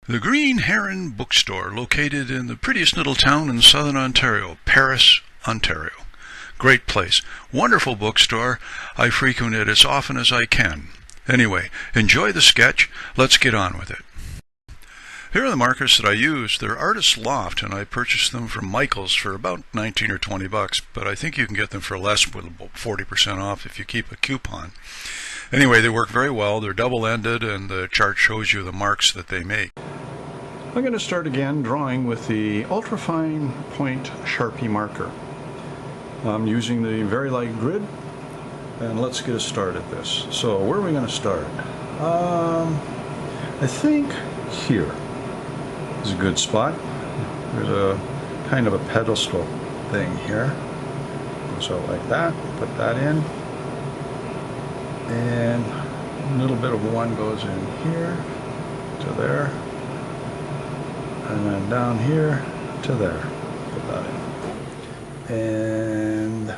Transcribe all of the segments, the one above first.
The Green Heron Bookstore, located in the prettiest little town in southern Ontario, Paris, Ontario. Great place. Wonderful bookstore. I frequent it as often as I can. Anyway, enjoy the sketch. Let's get on with it. Here are the markers that I use. They're Artist Loft, and I purchased them from Michael's for about 19 or 20 bucks, but I think you can get them for less, with about 40% off if you keep a coupon. Anyway, they work very well. They're double-ended, and the chart shows you the marks that they make. I'm going to start again drawing with the ultrafine point Sharpie marker. I'm using the very light grid, and let's get a start at this. So where are we going to start? I think here is a good spot. There's a kind of a pedestal thing here. Goes out like that. Put that in, and a little bit of one goes in here to there. And then down here to there. Put that in. And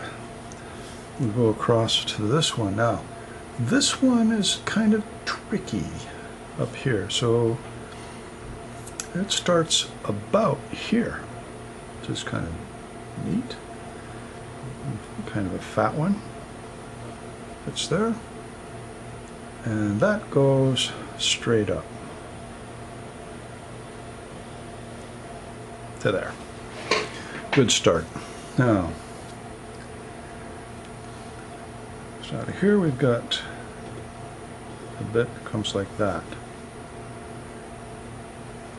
we go across to this one. Now, this one is kind of tricky up here. So it starts about here, which is kind of neat. Kind of a fat one. It's there. And that goes straight up to there. Good start. Now, so out of here we've got a bit that comes like that.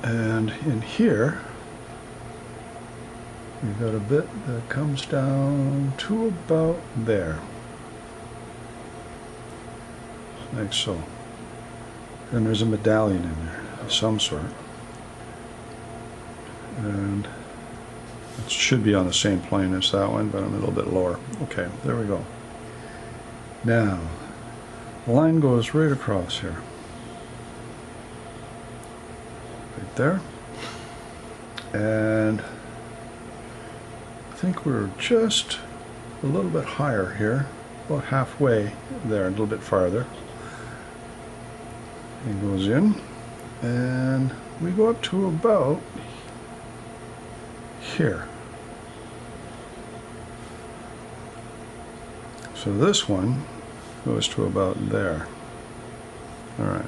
And in here we've got a bit that comes down to about there. Like so. And there's a medallion in there of some sort. And it should be on the same plane as that one, but I'm a little bit lower. Okay, there we go. Now, the line goes right across here. Right there. And I think we're just a little bit higher here, about halfway there, a little bit farther. It goes in, and we go up to about here. So this one goes to about there. Alright.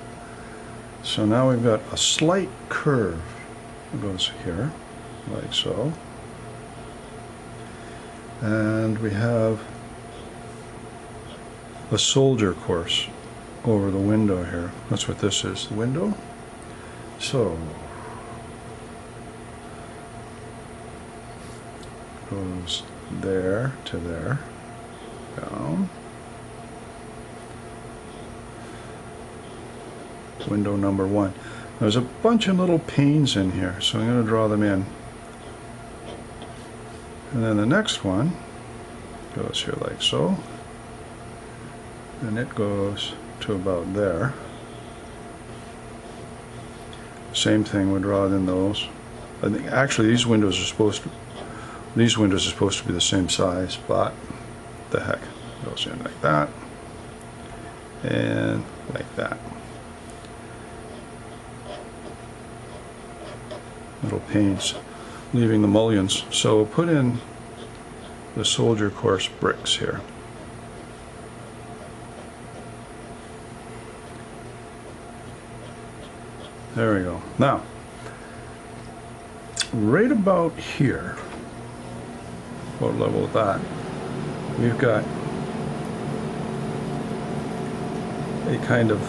So now we've got a slight curve that goes here, like so. And we have a soldier course over the window here. That's what this is, the window. So goes there to there, down. Window number one. There's a bunch of little panes in here, so I'm going to draw them in. And then the next one goes here like so, and it goes to about there. Same thing, we draw in those. I think actually these windows are supposed to be the same size, but the heck, goes in like that and like that. Little panes, leaving the mullions. So we'll put in the soldier course bricks here. There we go. Now, right about here, what level of that, we've got a kind of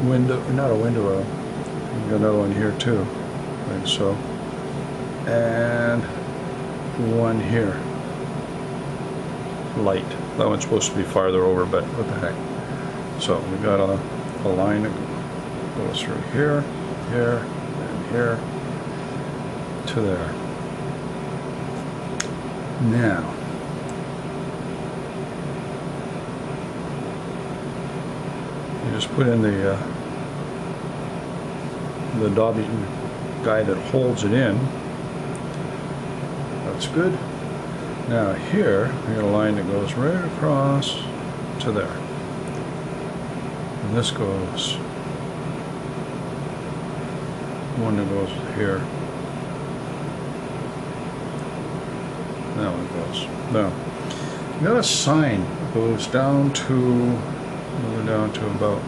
window, not a window, we've got another one here too, like so, and one here, light. That one's supposed to be farther over, but what the heck. So we've got a line that goes through here, here, and here, to there. Now, you just put in the dobby guy that holds it in. That's good. Now here, we got a line that goes right across to there. And this goes one that goes here. That one goes. No. We got a sign that goes down to about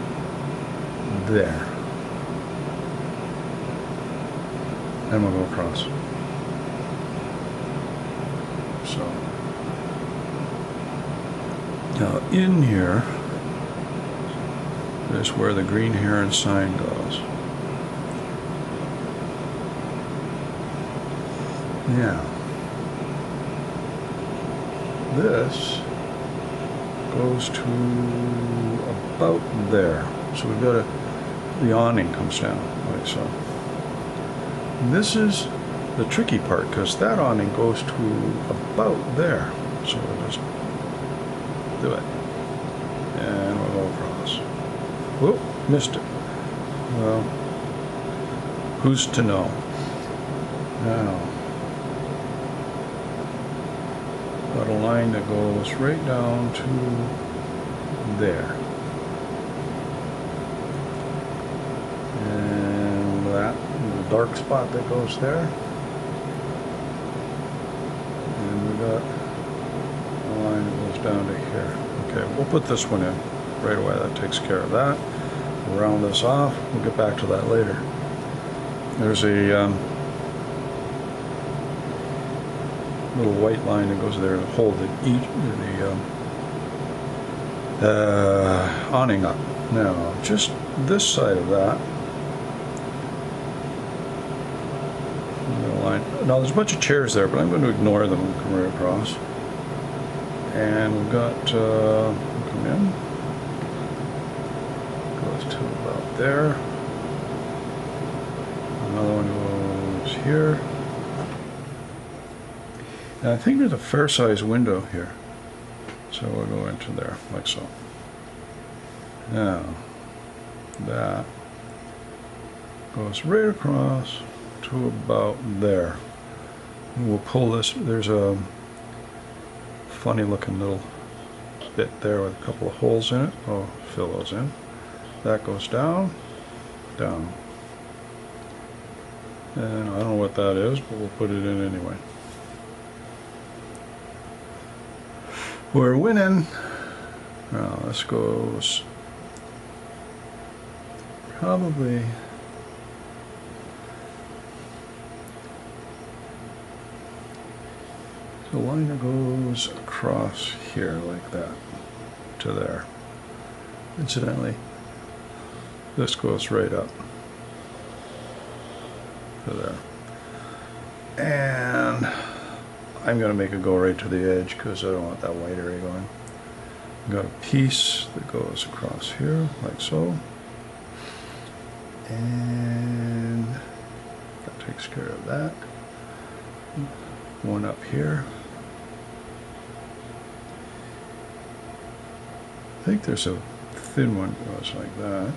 there. And we'll go across. So now in here is where the green heron sign goes. Now this goes to about there. So we've got the awning comes down like so. And this is the tricky part because that awning goes to about there. So we'll just do it. And we'll go across. Whoop, missed it. Well, who's to know? Now, got a line that goes right down to there. And that little dark spot that goes there. And we got a line that goes down to here. Okay, we'll put this one in right away. That takes care of that. We'll round this off. We'll get back to that later. There's a little white line that goes there to hold the awning up. Now, just this side of that. Now, there's a bunch of chairs there, but I'm going to ignore them and come right across. And we've got, come in. Goes to about there. Another one goes here. And I think there's a fair-sized window here. So we'll go into there, like so. Now, that goes right across to about there. And we'll pull this. There's a funny looking little bit there with a couple of holes in it. I'll fill those in. That goes down, down. And I don't know what that is, but we'll put it in anyway. We're winning. Now this goes probably the line that goes across here like that to there. Incidentally, this goes right up to there. And I'm going to make it go right to the edge because I don't want that white area going. I've got a piece that goes across here like so. And that takes care of that. One up here. I think there's a thin one that goes like that.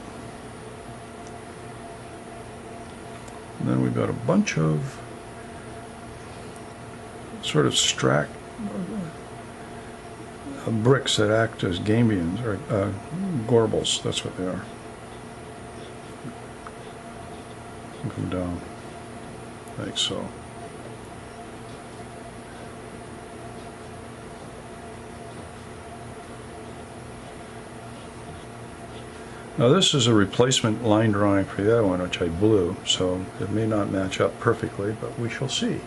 And then we've got a bunch of sort of bricks that act as gabions, or gorbles, that's what they are. Come down like so. Now this is a replacement line drawing for the other one, which I blew, so it may not match up perfectly, but we shall see.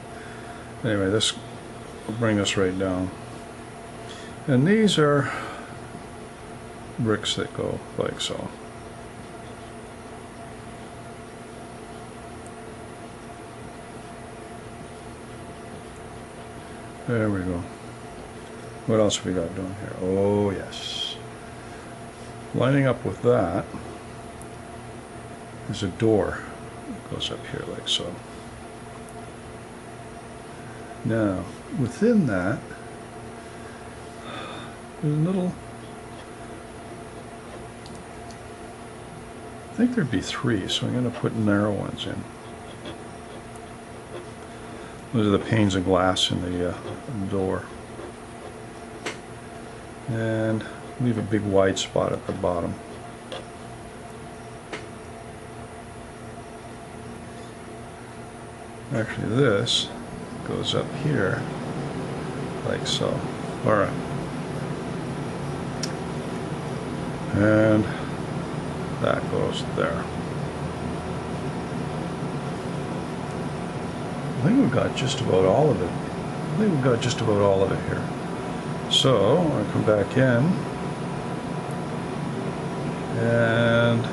Anyway, this will bring us right down. And these are bricks that go like so. There we go. What else have we got down here? Oh yes. Lining up with that is a door that goes up here like so. Now, within that, there's a little, I think there'd be three, so I'm going to put narrow ones in. Those are the panes of glass in the door. And leave a big wide spot at the bottom. Actually, this goes up here, like so. Alright. And that goes there. I think we've got just about all of it. I think we've got just about all of it here. So, I'll come back in. And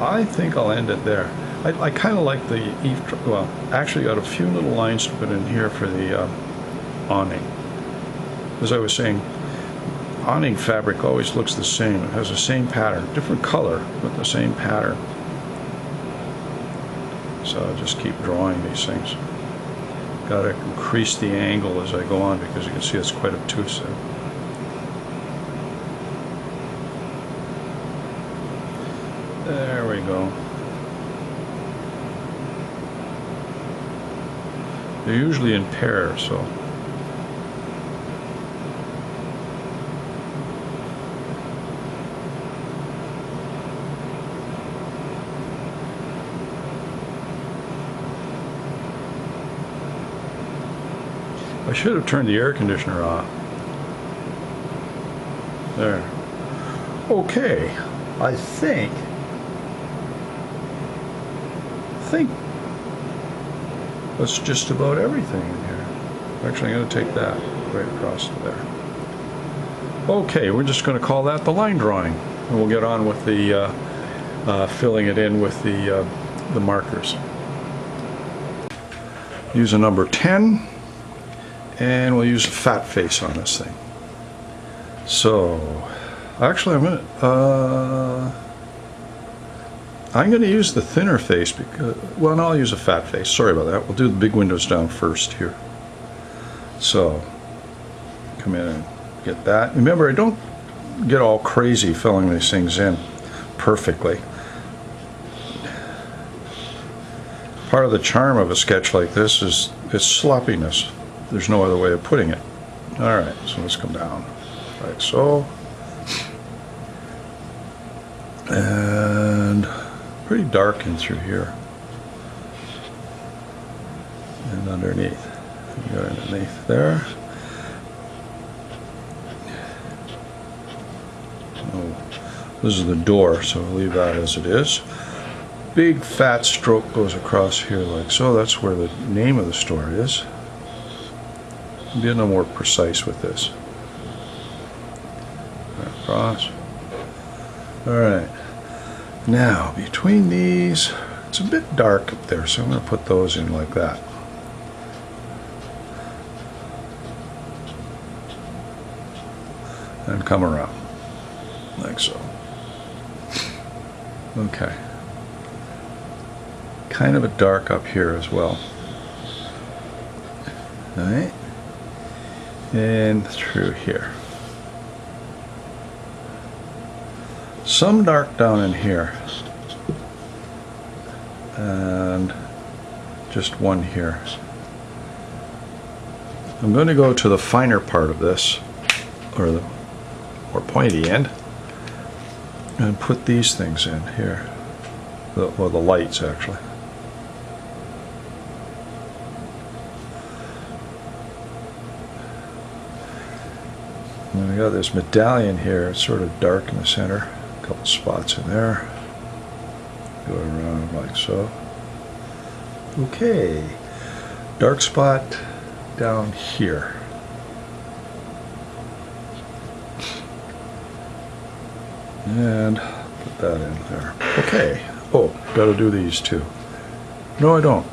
I think I'll end it there. I kind of like the eave, well, actually got a few little lines to put in here for the awning. As I was saying, awning fabric always looks the same. It has the same pattern, different color, but the same pattern. So I'll just keep drawing these things. Got to increase the angle as I go on because you can see it's quite obtuse there. There we go. They're usually in pairs, so. I should have turned the air conditioner off. There. Okay. I think that's just about everything in here. Actually, I'm going to take that right across to there. Okay, we're just going to call that the line drawing, and we'll get on with the filling it in with the markers. Use a number 10, and we'll use a fat face on this thing. So, actually, I'm going to use the thinner face because, well, no, I'll use a fat face. Sorry about that. We'll do the big windows down first here. So, come in and get that. Remember, I don't get all crazy filling these things in perfectly. Part of the charm of a sketch like this is its sloppiness. There's no other way of putting it. Alright, so let's come down like so. And pretty dark in through here. And underneath. You go underneath there. Oh, this is the door, so I'll leave that as it is. Big fat stroke goes across here like so. That's where the name of the store is. Be a little more precise with this. Across. Alright. Now, between these, it's a bit dark up there, so I'm going to put those in like that. And come around. Like so. Okay. Kind of a dark up here as well. Alright. And through here. Some dark down in here. And just one here. I'm going to go to the finer part of this, or the more pointy end, and put these things in here. Well, the lights actually. And I got this medallion here. It's sort of dark in the center. A couple spots in there. Go around like so. Okay. Dark spot down here. And put that in there. Okay. Oh, got to do these too. No, I don't.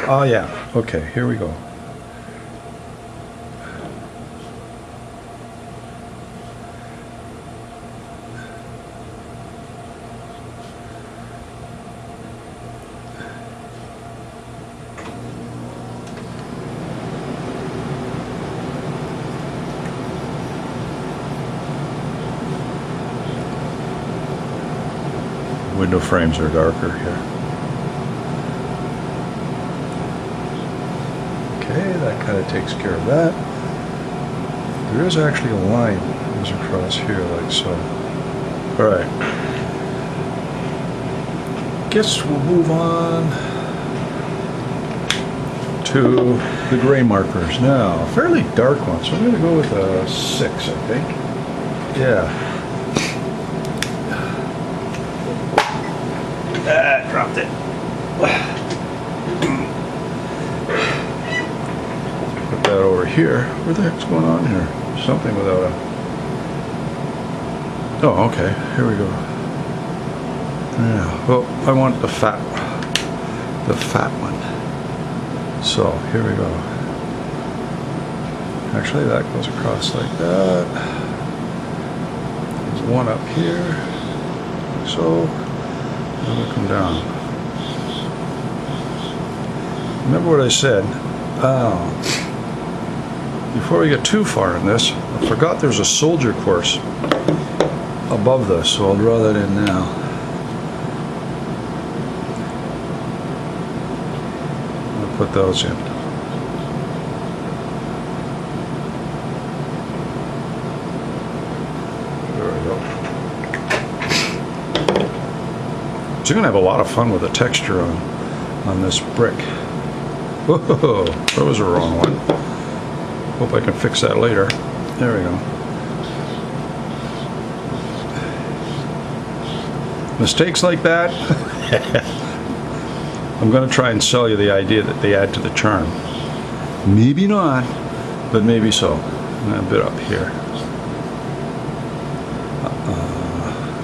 Oh, yeah. Okay, here we go. Window frames are darker here. Okay, that kind of takes care of that. There is actually a line that goes across here like so. Alright. Guess we'll move on to the gray markers now. Fairly dark one, so I'm going to go with a 6, I think. Yeah. Dropped it. Put that over here. What the heck's going on here? Something without a... Oh, okay. Here we go. Yeah. Well, I want the fat one. So here we go. Actually, that goes across like that. There's one up here, like so. And we'll come down. Remember what I said? Before we get too far in this, I forgot there's a soldier course above this, so I'll draw that in now. I'll put those in. There we go. So you're going to have a lot of fun with the texture on this brick. Whoa, that was a wrong one. Hope I can fix that later. There we go. Mistakes like that, I'm going to try and sell you the idea that they add to the charm. Maybe not, but maybe so. And a bit up here.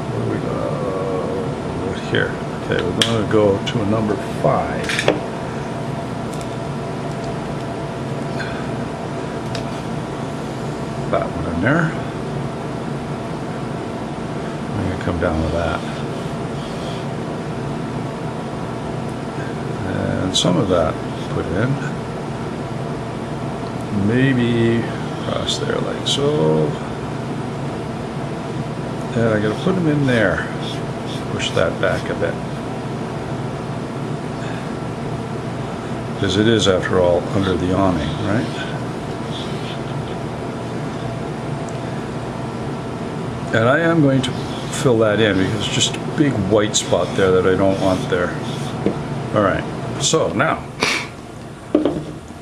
What do we go here? Okay, we're going to go to a number 5. That one in there. I'm going to come down with that. And some of that put in. Maybe across there like so. And I got to put them in there. Push that back a bit. Because it is, after all, under the awning, right? And I am going to fill that in because it's just a big white spot there that I don't want there. All right, so now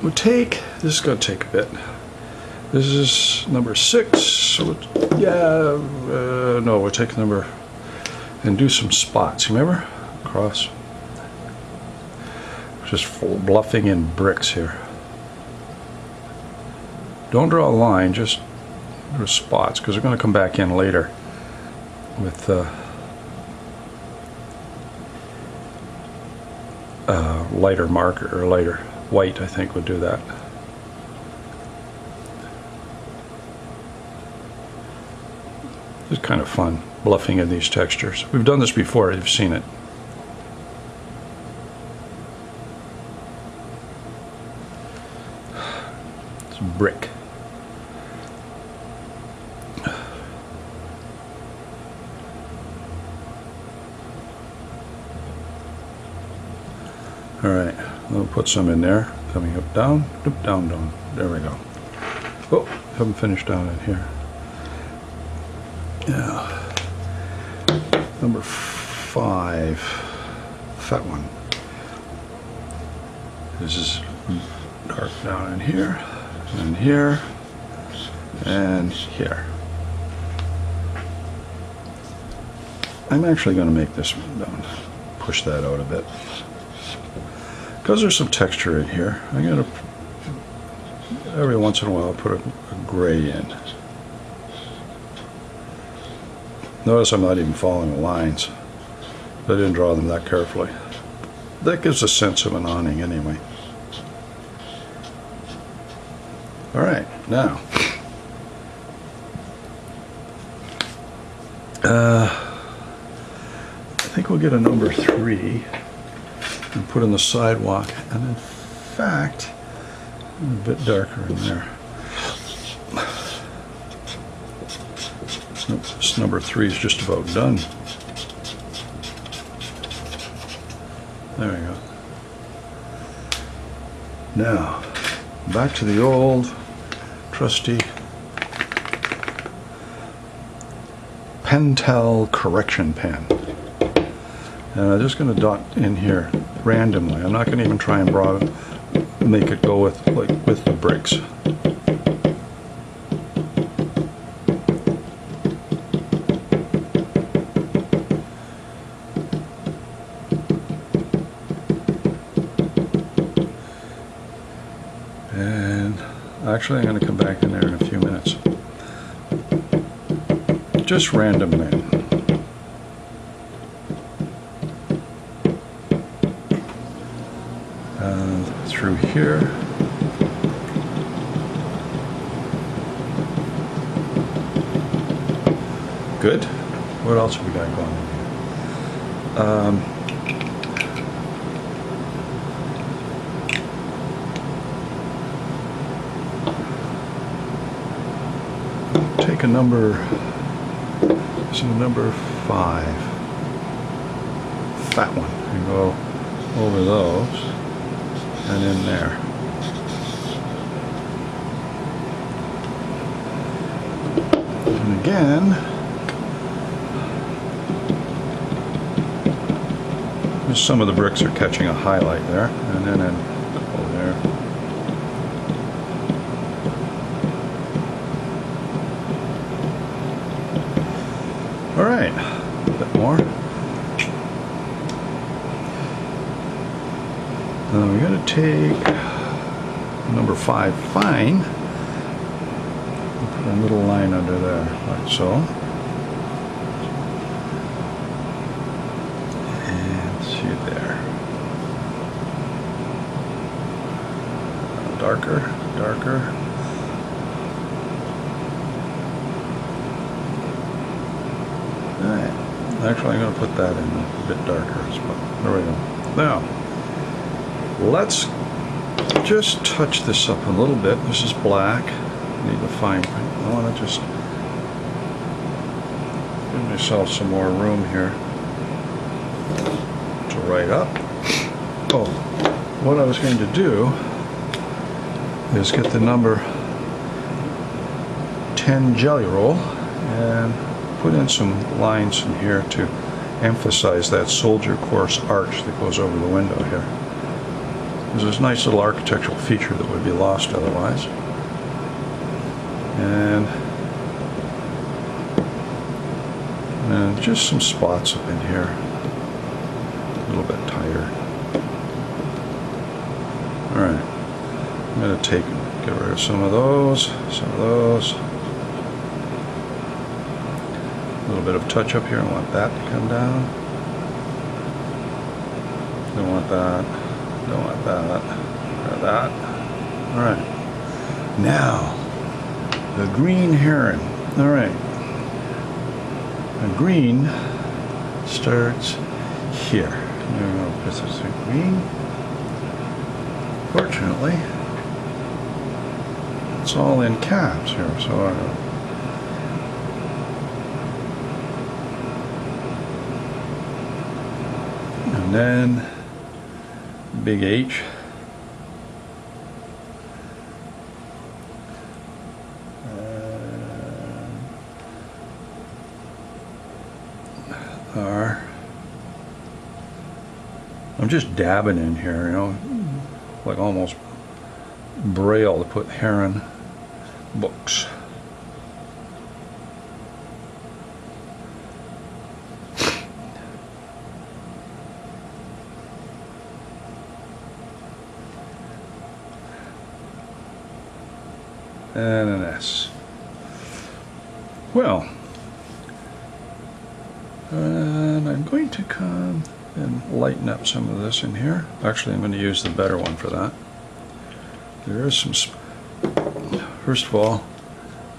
we'll take, this is going to take a bit. This is number 6. So no, we'll take number and do some spots. Remember? Across. Just bluffing in bricks here. Don't draw a line, just spots, because they're going to come back in later with lighter marker, or lighter white, I think would do that. It's kind of fun bluffing in these textures. We've done this before, you've seen it. It's brick. All right, we'll put some in there, coming up, down, down, down. There we go. Oh, haven't finished down in here. Yeah. Number 5, fat one. This is dark down in here, and here, and here. I'm actually going to make this one down, push that out a bit. Because there's some texture in here, I'm going to, every once in a while, put a gray in. Notice I'm not even following the lines. I didn't draw them that carefully. That gives a sense of an awning anyway. All right, now. I think we'll get a number 3 and put in the sidewalk. And in fact, a bit darker in there. This number 3 is just about done. There we go. Now, back to the old trusty Pentel correction pen. And I'm just going to dot in here randomly. I'm not going to even try and make it go with with the bricks. And actually I'm going to come back in there in a few minutes. Just random men. And through here. Good. What else have we got going on here? Take a number. So number 5, fat one, and go over those and in there. And again, just some of the bricks are catching a highlight there, and then over there. All right, a bit more. Now we're going to take number 5 fine and put a little line under there, like so. And see it there. Darker, darker. Alright, actually I'm going to put that in a bit darker spot. There we go. Now, let's just touch this up a little bit. This is black. I need the fine print. I want to just give myself some more room here to write up. Oh, what I was going to do is get the number 10 jelly roll and put in some lines in here to emphasize that soldier course arch that goes over the window here. There's this nice little architectural feature that would be lost otherwise. And just some spots up in here, a little bit tighter. Alright, I'm going to get rid of some of those, a little bit of touch up here. I want that to come down. Don't want that. Don't want that. Or that. Alright. Now, the green heron. Alright. The green starts here. I'm going to put this in green. Fortunately, it's all in caps here, so and then big H. R. I'm just dabbing in here, you know, like almost braille to put Heron books. And an S. Well, and I'm going to come and lighten up some of this in here. Actually, I'm going to use the better one for that. There is some, first of all,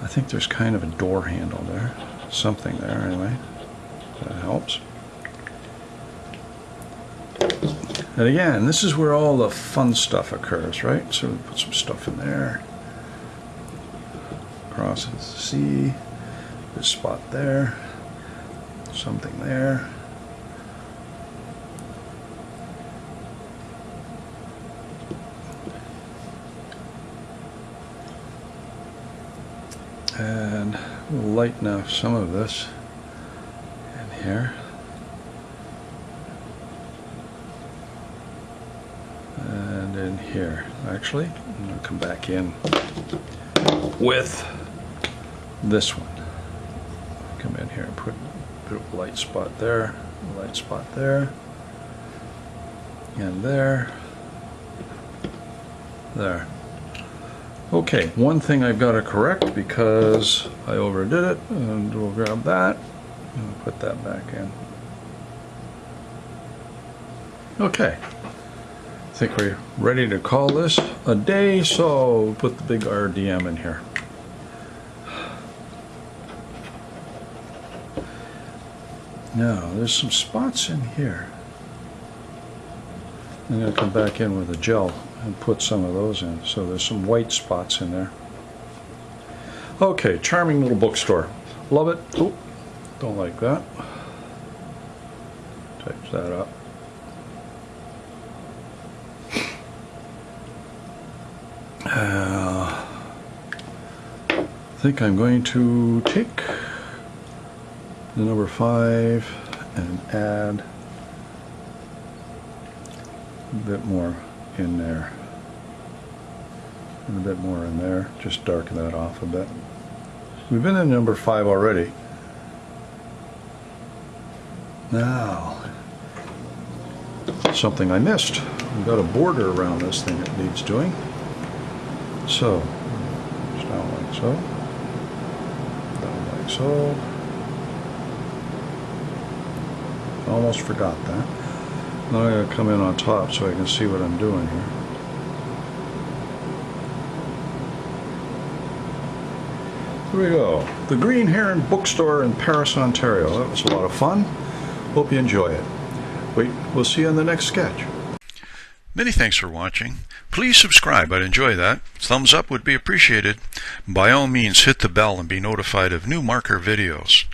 I think there's kind of a door handle there. Something there anyway. That helps. And again, this is where all the fun stuff occurs, right? So we put some stuff in there. Across the C, this spot there, something there. And we'll lighten up some of this in here. and in here. Actually, I'm going to come back in with this one. Come in here and put a light spot there, a light spot there, and there. There. Okay, one thing I've got to correct because I overdid it, and we'll grab that and put that back in. Okay, I think we're ready to call this a day, so we'll put the big RDM in here. Now, there's some spots in here. I'm going to come back in with a gel and put some of those in. So there's some white spots in there. Okay, charming little bookstore. Love it. Oh, don't like that. Type that up. I think I'm going to take the number 5 and add a bit more in there and a bit more in there. Just darken that off a bit. We've been in number 5 already. Now, something I missed. We've got a border around this thing that needs doing. So, just down like so, down like so. Almost forgot that. Now I'm going to come in on top so I can see what I'm doing here. Here we go. The Green Heron Bookstore in Paris, Ontario. That was a lot of fun. Hope you enjoy it. We'll see you on the next sketch. Many thanks for watching. Please subscribe. I'd enjoy that. Thumbs up would be appreciated. By all means, hit the bell and be notified of new marker videos.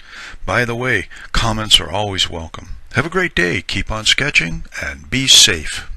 By the way, comments are always welcome. Have a great day. Keep on sketching and be safe.